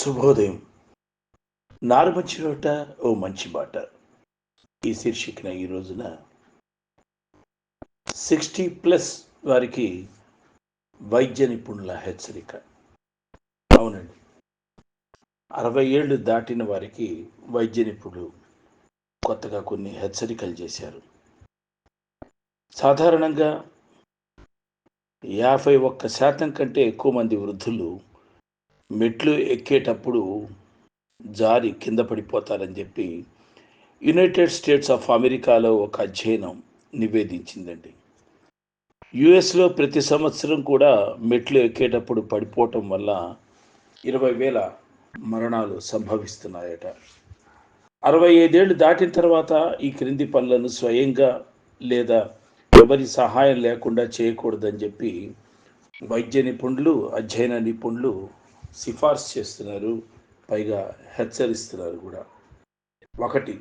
శుభోదయం. నారుమంచి నోట ఓ మంచి మాట ఈ శీర్షికన ఈ రోజున 60+ వారికి వైద్య నిపుణుల హెచ్చరిక. అవునండి, 60 ఏళ్ళు దాటిన వారికి వైద్య నిపుణులు కొత్తగా కొన్ని హెచ్చరికలు చేశారు. సాధారణంగా 51% కంటే ఎక్కువ మంది వృద్ధులు మెట్లు ఎక్కేటప్పుడు జారి కింద పడిపోతారని చెప్పి యునైటెడ్ స్టేట్స్ ఆఫ్ అమెరికాలో ఒక అధ్యయనం నివేదించిందండి. యుఎస్లో ప్రతి సంవత్సరం కూడా మెట్లు ఎక్కేటప్పుడు పడిపోవటం వల్ల 20,000 మరణాలు సంభవిస్తున్నాయట. 65 ఏళ్ళు దాటిన తర్వాత ఈ క్రింది పనులను స్వయంగా లేదా ఎవరి సహాయం లేకుండా చేయకూడదని చెప్పి వైద్య నిపుణులు, అధ్యయన నిపుణులు సిఫార్సు చేస్తున్నారు, పైగా హెచ్చరిస్తున్నారు కూడా. 1,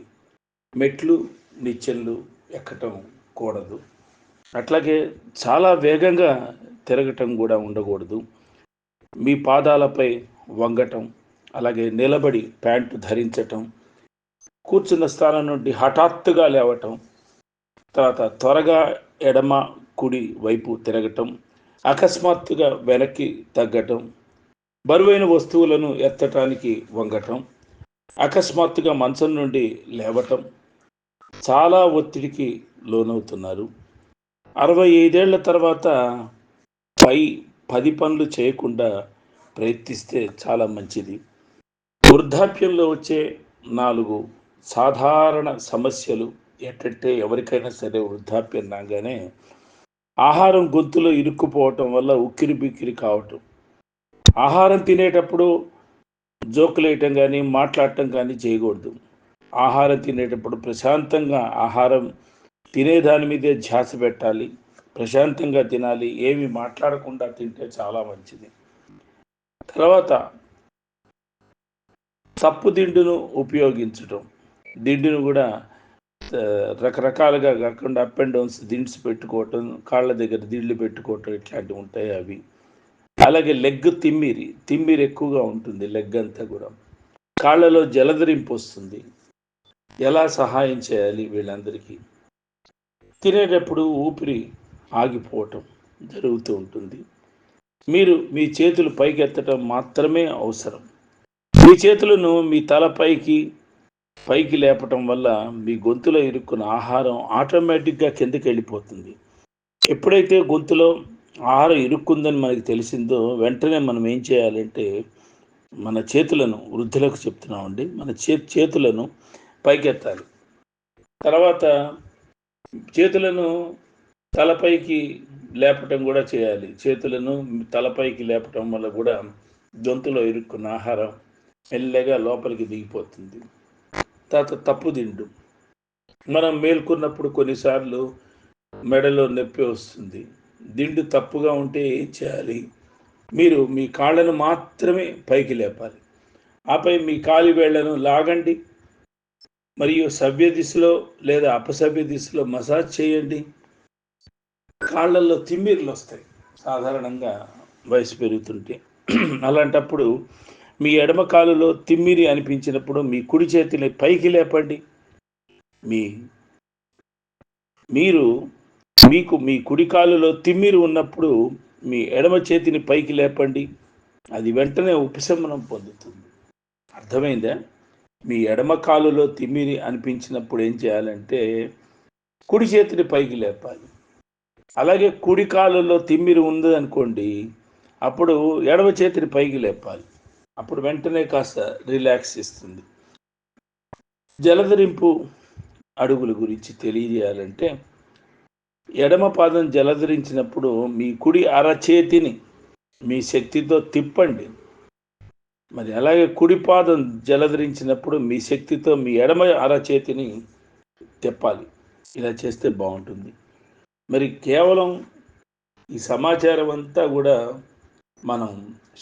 మెట్లు, నిచ్చెనలు ఎక్కటం కూడదు. అట్లాగే చాలా వేగంగా తిరగటం కూడా ఉండకూడదు. మీ పాదాలపై వంగటం, అలాగే నిలబడి ప్యాంటు ధరించటం, కూర్చున్న స్థానం నుండి హఠాత్తుగా లేవటం, తర్వాత త్వరగా ఎడమ కుడి వైపు తిరగటం, అకస్మాత్తుగా వెనక్కి తగ్గటం, బరువైన వస్తువులను ఎత్తటానికి వంగటం, అకస్మాత్తుగా మంచం నుండి లేవటం, చాలా ఒత్తిడికి లోనవుతున్నారు. 65 ఏళ్ల తర్వాత పై 10 పనులు చేయకుండా ప్రయత్నిస్తే చాలా మంచిది. వృద్ధాప్యంలో వచ్చే 4 సాధారణ సమస్యలు ఏంటంటే, ఎవరికైనా సరే వృద్ధాప్యం రాగానే ఆహారం గొంతులో ఇరుక్కుపోవటం వల్ల ఉక్కిరి బిక్కిరి కావటం, ఆహారం తినేటప్పుడు జోకులేయటం కానీ మాట్లాడటం కానీ చేయకూడదు. ఆహారం తినేటప్పుడు ప్రశాంతంగా ఆహారం తినేదాని మీదే ధ్యాస పెట్టాలి, ప్రశాంతంగా తినాలి, ఏమి మాట్లాడకుండా తింటే చాలా మంచిది. తర్వాత తప్పు దిండును ఉపయోగించటం, దిండును కూడా రకరకాలుగా కాకుండా అప్ అండ్ డౌన్స్ దిండ్స్ పెట్టుకోవటం, కాళ్ళ దగ్గర దిండ్లు పెట్టుకోవటం, ఇట్లాంటివి ఉంటాయి అవి. అలాగే లెగ్ తిమ్మిరి ఎక్కువగా ఉంటుంది, లెగ్ అంతా కూడా. కాళ్ళలో జలధరింపు వస్తుంది. ఎలా సహాయం చేయాలి వీళ్ళందరికీ? తినేటప్పుడు ఊపిరి ఆగిపోవటం జరుగుతూ ఉంటుంది. మీరు మీ చేతులు పైకెత్తడం మాత్రమే అవసరం. మీ చేతులను మీ తల పైకి లేపటం వల్ల మీ గొంతులో ఇరుక్కున్న ఆహారం ఆటోమేటిక్గా కిందకి వెళ్ళిపోతుంది. ఎప్పుడైతే గొంతులో ఆహారం ఇరుక్కుందని మనకి తెలిసిందో వెంటనే మనం ఏం చేయాలంటే, మన చేతులను, వృద్ధులకు చెప్తున్నామండి, మన చేతులను పైకెత్తాలి. తర్వాత చేతులను తలపైకి లేపటం కూడా చేయాలి. చేతులను తలపైకి లేపటం వల్ల కూడా గొంతులో ఇరుక్కున్న ఆహారం మెల్లగా లోపలికి దిగిపోతుంది. తర్వాత తప్పుదిండు. మనం మేల్కొన్నప్పుడు కొన్నిసార్లు మెడలో నొప్పి వస్తుంది. దిండు తప్పుగా ఉంటే ఏం చేయాలి? మీరు మీ కాళ్ళను మాత్రమే పైకి లేపాలి. ఆపై మీ కాలి వేళ్లను లాగండి మరియు సవ్య దిశలో లేదా అపసవ్య దిశలో మసాజ్ చేయండి. కాళ్ళల్లో తిమ్మిర్లు వస్తాయి సాధారణంగా వయసు పెరుగుతుంటే. అలాంటప్పుడు మీ ఎడమ కాలులో తిమ్మిరి అనిపించినప్పుడు మీ కుడి చేతిని పైకి లేపండి. మీకు మీ కుడి కాలులో తిమ్మిరి ఉన్నప్పుడు మీ ఎడమ చేతిని పైకి లేపండి. అది వెంటనే ఉపశమనం పొందుతుంది. అర్థమైందా? మీ ఎడమ కాలులో తిమ్మిరి అనిపించినప్పుడు ఏం చేయాలంటే కుడి చేతిని పైకి లేపాలి. అలాగే కుడి కాలులో తిమ్మిరి ఉంది అనుకోండి, అప్పుడు ఎడమ చేతిని పైకి లేపాలి. అప్పుడు వెంటనే కాస్త రిలాక్స్ ఇస్తుంది. జలధరింపు అడుగుల గురించి తెలియజేయాలంటే, ఎడమ పాదం జలధరించినప్పుడు మీ కుడి అరచేతిని మీ శక్తితో తిప్పండి. మరి అలాగే కుడి పాదం జలధరించినప్పుడు మీ శక్తితో మీ ఎడమ అరచేతిని తిప్పాలి. ఇలా చేస్తే బాగుంటుంది. మరి కేవలం ఈ సమాచారం అంతా కూడా మనం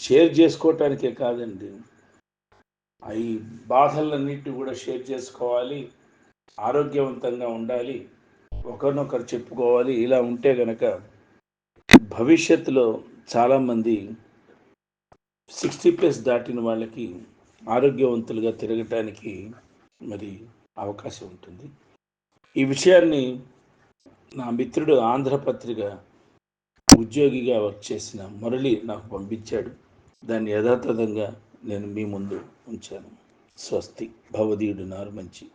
షేర్ చేసుకోవటానికే కాదండి, ఈ బాధలన్నింటినీ కూడా షేర్ చేసుకోవాలి, ఆరోగ్యవంతంగా ఉండాలి, ఒకరినొకరు చెప్పుకోవాలి. ఇలా ఉంటే గనక భవిష్యత్తులో చాలామంది 60+ దాటిన వాళ్ళకి ఆరోగ్యవంతులుగా తిరగటానికి మరి అవకాశం ఉంటుంది. ఈ విషయాన్ని నా మిత్రుడు ఆంధ్రపత్రిక ఉద్యోగిగా వర్క్ చేసిన మురళి నాకు పంపించాడు. దాన్ని యథాతథంగా నేను మీ ముందు ఉంచాను. స్వస్తి. భవదీయుడు నారుమంచి.